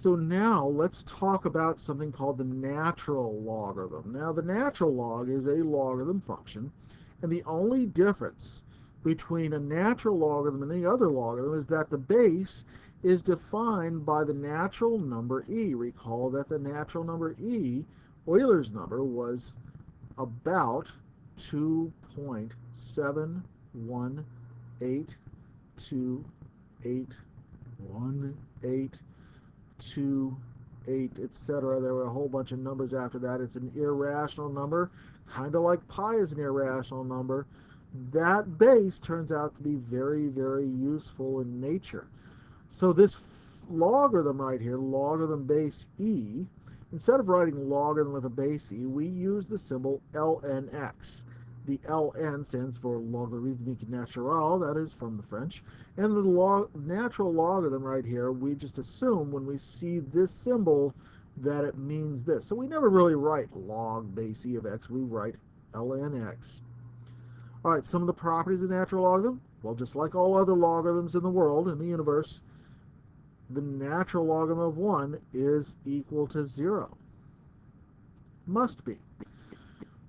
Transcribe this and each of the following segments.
So now let's talk about something called the natural logarithm. Now the natural log is a logarithm function, and the only difference between a natural logarithm and any other logarithm is that the base is defined by the natural number e. Recall that the natural number e, Euler's number, was about 2.718281828, etc. There were a whole bunch of numbers after that. It's an irrational number, kind of like pi is an irrational number. That base turns out to be very, very useful in nature. So this logarithm right here, logarithm base e, instead of writing logarithm with a base e, we use the symbol lnx. The ln stands for Logarithmic Natural, that is from the French. And the natural logarithm right here, we just assume when we see this symbol that it means this. So we never really write log base e of x, we write lnx. All right, some of the properties of natural logarithm. Well, just like all other logarithms in the world, in the universe, the natural logarithm of 1 is equal to 0. Must be.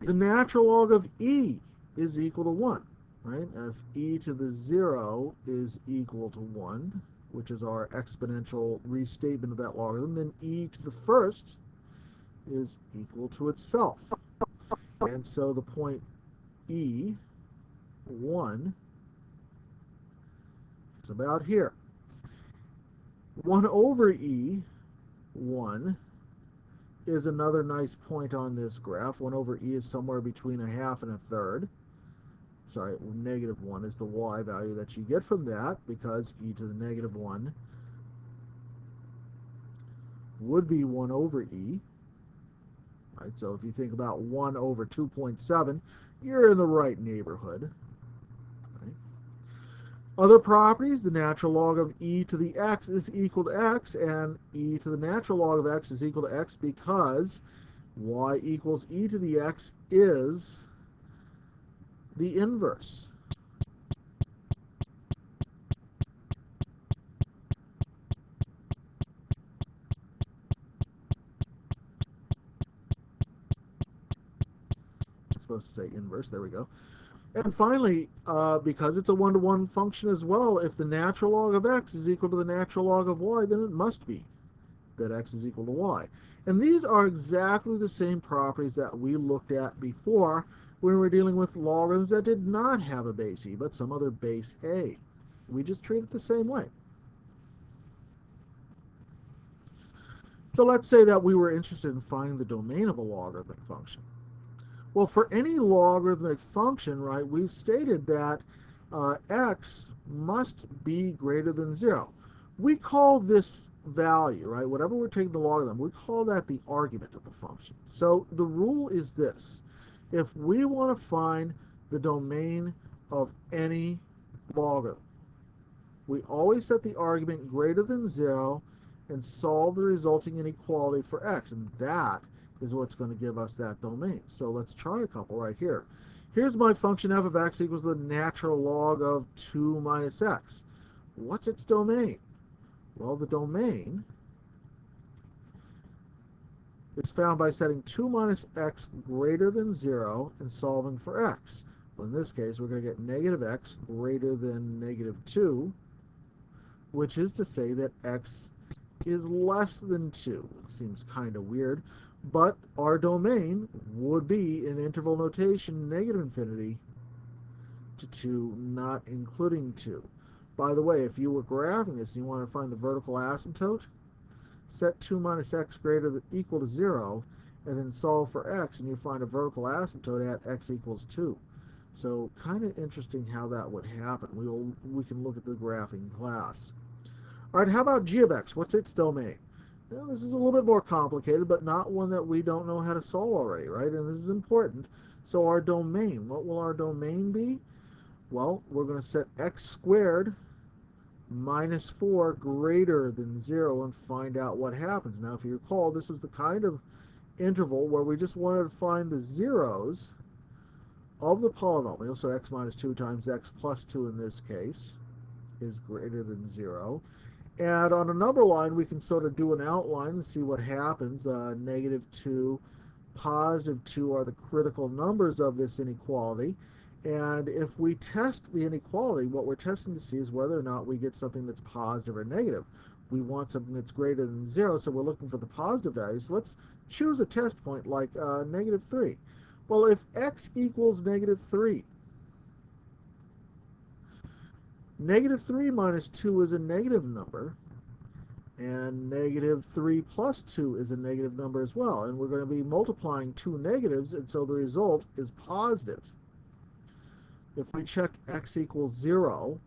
The natural log of e is equal to 1, right? If e to the 0 is equal to 1, which is our exponential restatement of that logarithm, then e to the first is equal to itself. And so the point e, 1, is about here. 1 over e, 1, is another nice point on this graph. 1 over e is somewhere between a half and a third. Sorry, negative 1 is the y value that you get from that, because e to the negative 1 would be 1 over e. Right, so if you think about 1 over 2.7, you're in the right neighborhood. Right? Other properties, the natural log of e to the x is equal to x, and e to the natural log of x is equal to x because y equals e to the x is the inverse. I'm supposed to say inverse, there we go. And finally, because it's a one-to-one function as well, if the natural log of x is equal to the natural log of y, then it must be that x is equal to y. And these are exactly the same properties that we looked at before when we were dealing with logarithms that did not have a base e, but some other base a. We just treat it the same way. So let's say that we were interested in finding the domain of a logarithmic function. Well, for any logarithmic function, right, we've stated that x must be greater than 0. We call this value, right, whatever we're taking the logarithm, we call that the argument of the function. So the rule is this. If we want to find the domain of any logarithm, we always set the argument greater than 0 and solve the resulting inequality for x, and that is what's going to give us that domain. So let's try a couple right here. Here's my function f of x equals the natural log of 2 minus x. What's its domain? Well, the domain is found by setting 2 minus x greater than 0 and solving for x. Well, in this case, we're going to get negative x greater than negative 2, which is to say that x is less than 2. It seems kind of weird, but our domain would be, in interval notation, negative infinity to 2, not including 2. By the way, if you were graphing this and you want to find the vertical asymptote, set 2 minus x greater than equal to 0, and then solve for x, and you find a vertical asymptote at x equals 2. So kind of interesting how that would happen. We can look at the graphing class. All right, how about g of x? What's its domain? Well, this is a little bit more complicated, but not one that we don't know how to solve already, right? And this is important. So our domain, what will our domain be? Well, we're going to set x squared minus 4 greater than 0 and find out what happens. Now, if you recall, this was the kind of interval where we just wanted to find the zeros of the polynomial. So x minus 2 times x plus 2 in this case is greater than 0. And on a number line, we can sort of do an outline and see what happens. -2, +2 are the critical numbers of this inequality. And if we test the inequality, what we're testing to see is whether or not we get something that's positive or negative. We want something that's greater than 0, so we're looking for the positive value. So let's choose a test point like -3. Well, if x equals -3, -3 minus 2 is a negative number, and -3 plus 2 is a negative number as well. And we're going to be multiplying two negatives, and so the result is positive. If we check x equals 0,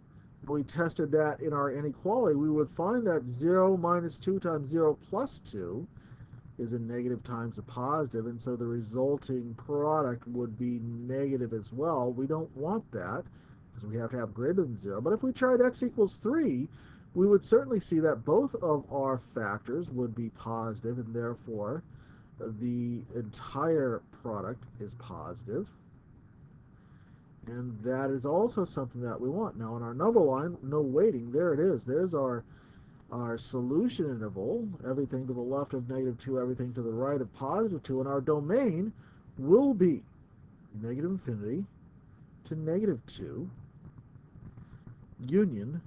and we tested that in our inequality, we would find that 0 minus 2 times 0 plus 2 is a negative times a positive, and so the resulting product would be negative as well. We don't want that because we have to have greater than 0. But if we tried x equals 3, we would certainly see that both of our factors would be positive, and therefore the entire product is positive. And that is also something that we want. Now, on our number line, no weighting. There it is. There's our solution interval, everything to the left of -2, everything to the right of +2, and our domain will be -infinity to -2, union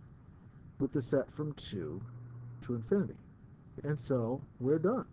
with the set from 2 to infinity. And so we're done.